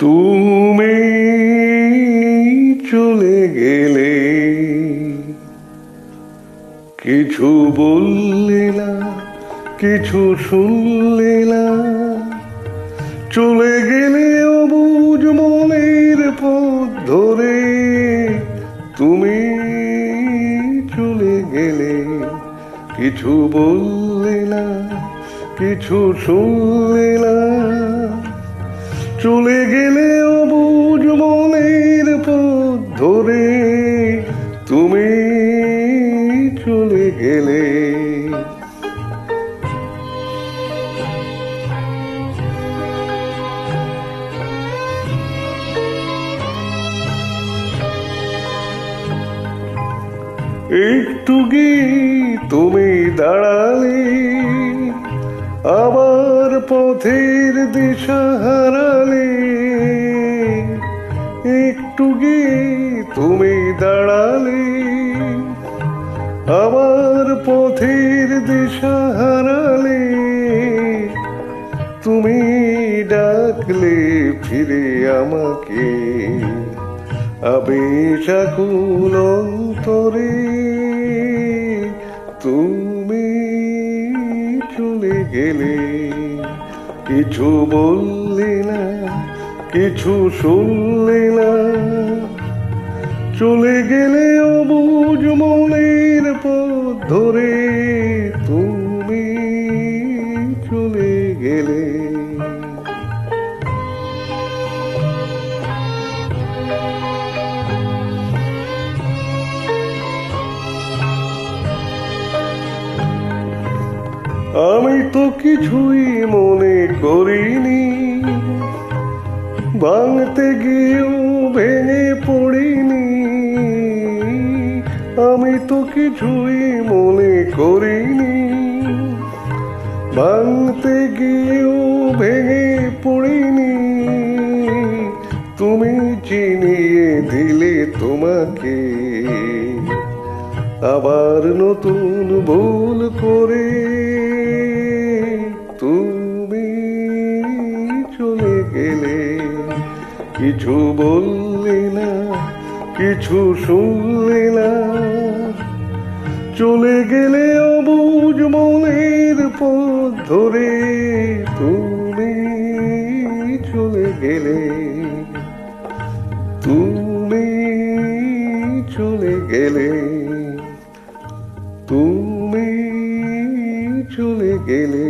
তুমি চলে গেলে, কিছু বললে না, কিছু শুনলে না। চলে গেলে অবুঝ মনের পথ ধরে। তুমি চলে গেলে, কিছু বললে না, কিছু শুনলে না। চলে গেলে অবুঝ মনের পথ ধরে। তুমি চলে গেলে। একটু গিয়ে তুমি দাঁড়ালে, আবার পথের দিশা হারালে। একটু গিয়ে তুমি দাঁড়ালে, আবার পথের দিশা হারালে। তুমি ডাকলে ফিরে আমাকে, আবেশ আকুল অন্তরে। তুমি চলে গেলে, কিছু বললে না, কিছু শুনলে না। চলে গেলে অবুঝ মনের পথ ধরে। তুমি চলে গেলে। আমি তো কিছুই মনে করিনি, ভাঙতে গিয়েও ভেঙে পড়িনি। আমি তো কিছুই মনে করিনি, ভাঙতে গিয়েও ভেঙে পড়িনি। তুমি চিনিয়ে দিলে তোমাকে, আবার নতুন ভুল করে। তুমি চলে গেলে, কিছু বললে না, কিছু শুনলে না। চলে গেলে অবুঝ মনের পথ ধরে। তুমি চলে গেলে, তুমি চলে গেলে, তুমি চলে গেলে।